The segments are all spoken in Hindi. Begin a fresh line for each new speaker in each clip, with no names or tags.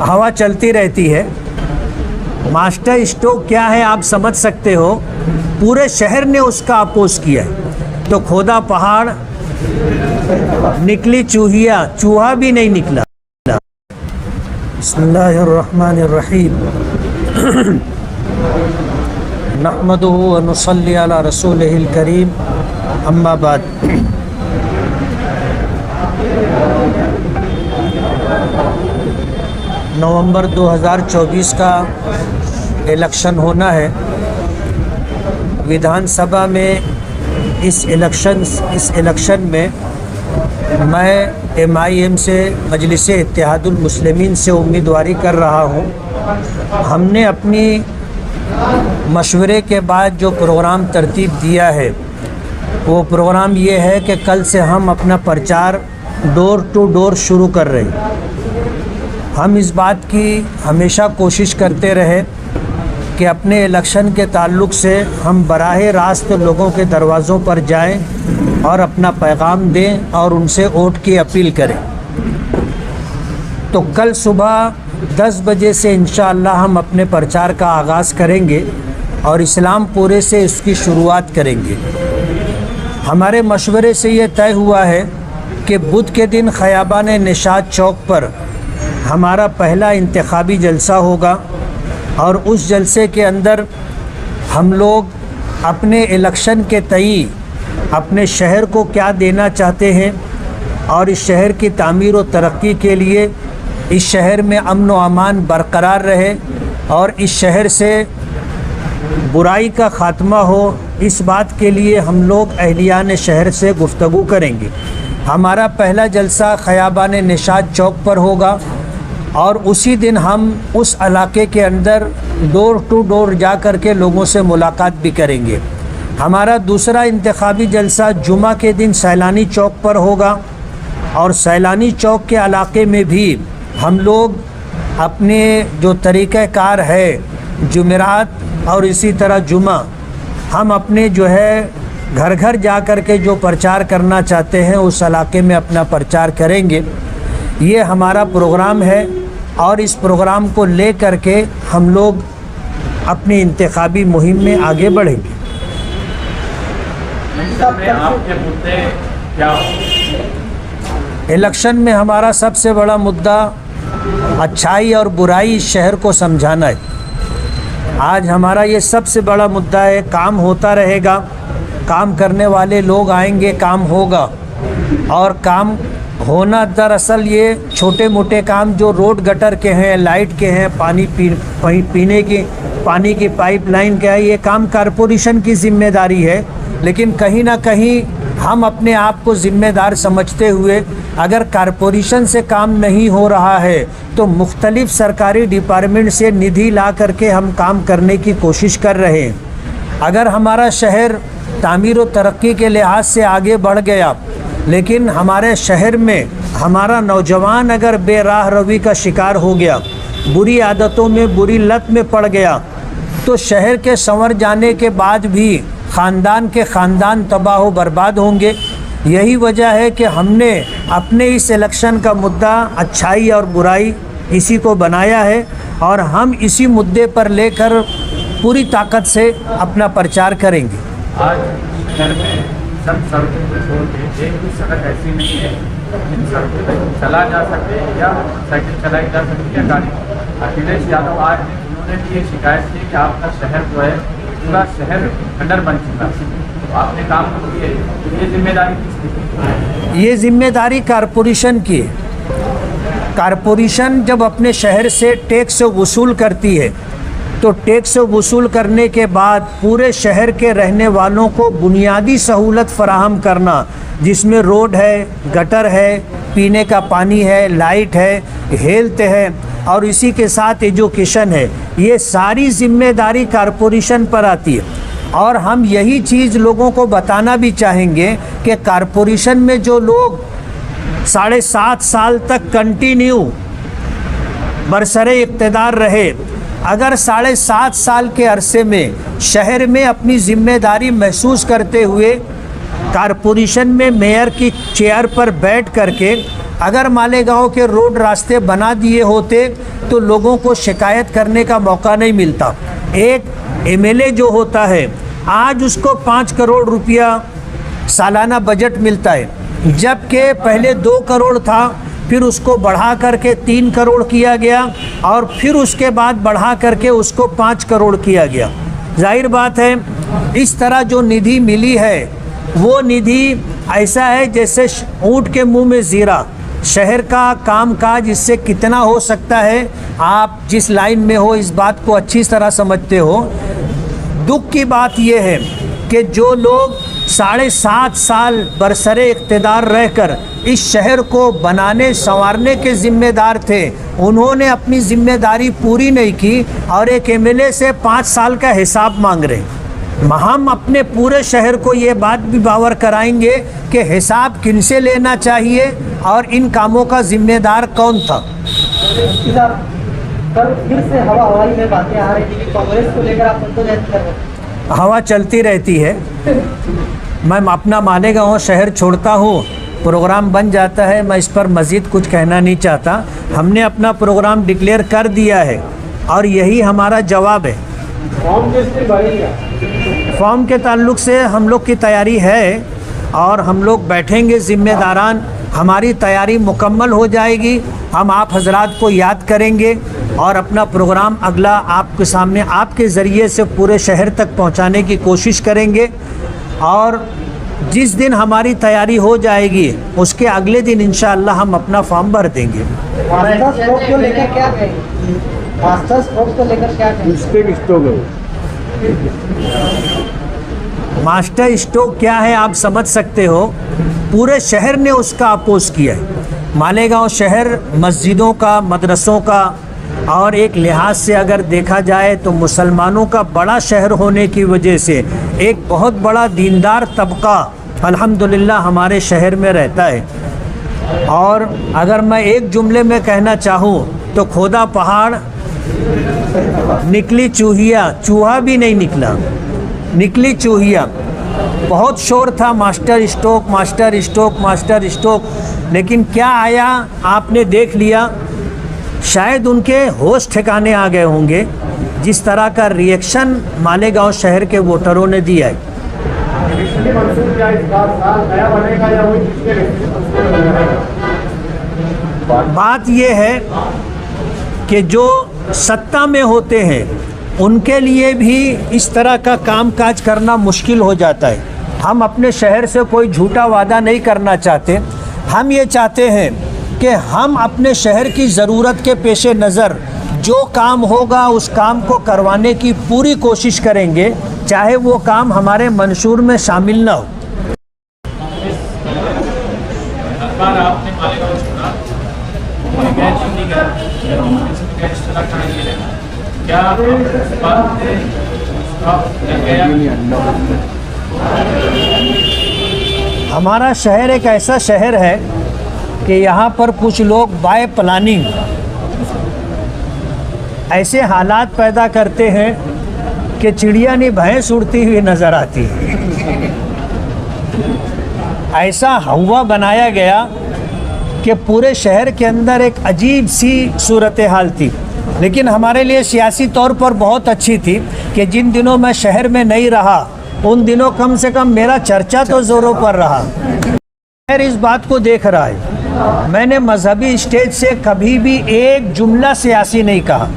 हवा चलती रहती है। मास्टर स्ट्रोक क्या है आप समझ सकते हो, पूरे शहर ने उसका अपोज किया है। तो खोदा पहाड़, निकली चूहिया, चूहा भी नहीं निकला। बिस्मिल्लाहिर्रहमानिर्रहीम। नहमदुहु व नुसल्ली अला रसूलिहिल करीम, अम्मा बाद। नवंबर 2024 का इलेक्शन होना है विधानसभा में। इस इलेक्शन में मैं MIM से, मजलिस इत्तेहादुल मुस्लिमीन से उम्मीदवारी कर रहा हूँ। हमने अपनी मशवरे के बाद जो प्रोग्राम तरतीब दिया है वो प्रोग्राम ये है कि कल से हम अपना प्रचार डोर टू डोर शुरू कर रहे हैं। हम इस बात की हमेशा कोशिश करते रहे कि अपने इलेक्शन के ताल्लुक़ से हम बराह रास्त लोगों के दरवाज़ों पर जाएं और अपना पैगाम दें और उनसे वोट की अपील करें। तो कल सुबह 10 बजे से इंशाअल्लाह हम अपने प्रचार का आगाज़ करेंगे और इस्लामपुरे से इसकी शुरुआत करेंगे। हमारे मशवरे से ये तय हुआ है कि बुध के दिन खयाबान निशात चौक पर हमारा पहला इंतखाबी जलसा होगा और उस जलसे के अंदर हम लोग अपने इलेक्शन के तई अपने शहर को क्या देना चाहते हैं और इस शहर की तामीर व तरक्की के लिए इस शहर में अमन व अमान बरकरार रहे और इस शहर से बुराई का ख़ात्मा हो, इस बात के लिए हम लोग अहलियान शहर से गुफ्तगू करेंगे। हमारा पहला जलसा खयाबान निशात चौक पर होगा और उसी दिन हम उस इलाके के अंदर डोर टू डोर जा कर के लोगों से मुलाकात भी करेंगे। हमारा दूसरा इंतखाबी जलसा जुमा के दिन सैलानी चौक पर होगा और सैलानी चौक के इलाके में भी हम लोग अपने जो तरीक़ाकार है जुमेरात और इसी तरह जुमा, हम अपने जो है घर घर जा कर के जो प्रचार करना चाहते हैं उस इलाके में अपना प्रचार करेंगे। ये हमारा प्रोग्राम है और इस प्रोग्राम को ले कर के हम लोग अपनी इंतखाबी मुहिम में आगे बढ़ेंगे। इलेक्शन में हमारा सबसे बड़ा मुद्दा अच्छाई और बुराई इस शहर को समझाना है। आज हमारा ये सबसे बड़ा मुद्दा है। काम होता रहेगा, काम करने वाले लोग आएंगे, काम होगा। और काम होना दरअसल ये छोटे मोटे काम जो रोड गटर के हैं, लाइट के हैं, पीने की पानी की पाइपलाइन का है, ये काम कारपोरेशन की ज़िम्मेदारी है। लेकिन कहीं ना कहीं हम अपने आप को ज़िम्मेदार समझते हुए अगर कारपोरेशन से काम नहीं हो रहा है तो मुख्तलिफ़ सरकारी डिपार्टमेंट से निधि ला करके हम काम करने की कोशिश कर रहे हैं। अगर हमारा शहर तामीर व तरक्की के लिहाज से आगे बढ़ गया लेकिन हमारे शहर में हमारा नौजवान अगर बेराह रवी का शिकार हो गया, बुरी आदतों में, बुरी लत में पड़ गया, तो शहर के संवर जाने के बाद भी ख़ानदान के ख़ानदान तबाह व बर्बाद होंगे। यही वजह है कि हमने अपने इस इलेक्शन का मुद्दा अच्छाई और बुराई इसी को बनाया है और हम इसी मुद्दे पर लेकर पूरी ताकत से अपना प्रचार करेंगे।
आज शहर में सब सड़कों पर छोड़ के एक भी सड़क ऐसी नहीं है जिन सड़कों पर चला जा सके या साइकिल चलाई जा सके या गाड़ी। अखिलेश यादव आज उन्होंने भी ये शिकायत की कि आपका शहर जो है पूरा शहर खंडर बन चुका है, तो आपने काम तो किए, ये जिम्मेदारी किसकी?
ये जिम्मेदारी कारपोरेशन की है। कारपोरेशन जब अपने शहर से टैक्स वसूल करती है तो टैक्स वसूल करने के बाद पूरे शहर के रहने वालों को बुनियादी सहूलत फराहम करना, जिसमें रोड है, गटर है, पीने का पानी है, लाइट है, हेल्थ है और इसी के साथ एजुकेशन है, ये सारी जिम्मेदारी कारपोरेशन पर आती है। और हम यही चीज़ लोगों को बताना भी चाहेंगे कि कारपोरेशन में जो लोग 7.5 साल तक कंटिन्यू बरसरे इक़्तिदार रहे, अगर 7.5 साल के अरसे में शहर में अपनी ज़िम्मेदारी महसूस करते हुए कारपोरेशन में मेयर की चेयर पर बैठ करके अगर मालेगांव के रोड रास्ते बना दिए होते तो लोगों को शिकायत करने का मौका नहीं मिलता। एक एमएलए जो होता है आज उसको 5 करोड़ रुपया सालाना बजट मिलता है, जबकि पहले 2 करोड़ था, फिर उसको बढ़ा करके 3 करोड़ किया गया और फिर उसके बाद बढ़ा करके उसको 5 करोड़ किया गया। जाहिर बात है इस तरह जो निधि मिली है वो निधि ऐसा है जैसे ऊँट के मुंह में जीरा। शहर का कामकाज इससे कितना हो सकता है, आप जिस लाइन में हो इस बात को अच्छी तरह समझते हो। दुख की बात यह है कि जो लोग 7.5 साल बरसरे इक़्तिदार रहकर इस शहर को बनाने संवारने के ज़िम्मेदार थे, उन्होंने अपनी ज़िम्मेदारी पूरी नहीं की और एक एमएलए से 5 साल का हिसाब मांग रहे। हम अपने पूरे शहर को ये बात भी बावर कराएंगे कि हिसाब किनसे लेना चाहिए और इन कामों का ज़िम्मेदार कौन था।
कल फिर से हवाई में बातें आ रही थी कि कांग्रेस को लेकर आप तो व्यक्त कर रहे हैं।
हवा चलती रहती है। मैं अपना मालेगांव शहर छोड़ता हूँ, प्रोग्राम बन जाता है, मैं इस पर मज़ीद कुछ कहना नहीं चाहता। हमने अपना प्रोग्राम डिक्लेयर कर दिया है और यही हमारा जवाब है। फॉर्म के ताल्लुक़ से हम लोग की तैयारी है और हम लोग बैठेंगे ज़िम्मेदारान, हमारी तैयारी मुकम्मल हो जाएगी। हम आप हजरात को याद करेंगे और अपना प्रोग्राम अगला आपके सामने आपके ज़रिए से पूरे शहर तक पहुंचाने की कोशिश करेंगे और जिस दिन हमारी तैयारी हो जाएगी उसके अगले दिन इंशाअल्लाह हम अपना फॉर्म भर देंगे।
मास्टर स्ट्रोक को लेकर क्या कहेंगे? मास्टर स्ट्रोक को लेकर क्या कहेंगे?
मास्टर स्ट्रोक क्या है आप समझ सकते हो। पूरे शहर ने उसका अपोज किया है। मालेगांव शहर मस्जिदों का, मदरसों का और एक लिहाज से अगर देखा जाए तो मुसलमानों का बड़ा शहर होने की वजह से एक बहुत बड़ा दीनदार तबका अल्हम्दुलिल्लाह हमारे शहर में रहता है। और अगर मैं एक जुमले में कहना चाहूँ तो खोदा पहाड़ निकली चूहिया, चूहा भी नहीं निकला, निकली चूहिया। बहुत शोर था master stroke, master stroke, master stroke, लेकिन क्या आया आपने देख लिया। शायद उनके होश ठिकाने आ गए होंगे जिस तरह का रिएक्शन मालेगांव शहर के वोटरों ने दिया है। बात यह है कि जो सत्ता में होते हैं उनके लिए भी इस तरह का कामकाज करना मुश्किल हो जाता है। हम अपने शहर से कोई झूठा वादा नहीं करना चाहते। हम ये चाहते हैं कि हम अपने शहर की ज़रूरत के पेशे नज़र जो काम होगा उस काम को करवाने की पूरी कोशिश करेंगे, चाहे वो काम हमारे मंशूर में शामिल ना हो।
आपने मालेगांव छोड़ा, क्या
हमारा शहर एक ऐसा शहर है कि यहाँ पर कुछ लोग बाय प्लानिंग ऐसे हालात पैदा करते हैं कि चिड़िया नहीं भैंस उड़ती हुई नज़र आती है। ऐसा हवा बनाया गया कि पूरे शहर के अंदर एक अजीब सी सूरत हाल थी, लेकिन हमारे लिए सियासी तौर पर बहुत अच्छी थी कि जिन दिनों मैं शहर में नहीं रहा उन दिनों कम से कम मेरा चर्चा तो ज़ोरों पर रहा। शहर इस बात को देख रहा है। मैंने मजहबी स्टेज से कभी भी एक जुमला सियासी नहीं कहा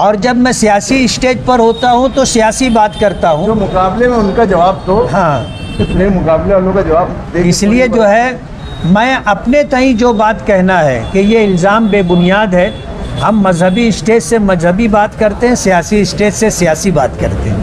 और जब मैं सियासी स्टेज पर होता हूँ तो सियासी बात करता हूँ।
जो मुकाबले में उनका जवाब तो
हाँ,
इतने मुकाबले वालों का जवाब
इसलिए जो है मैं अपने तई जो बात कहना है कि ये इल्ज़ाम बेबुनियाद है। हम मजहबी स्टेज से मजहबी बात करते हैं, सियासी स्टेज से सियासी बात करते हैं।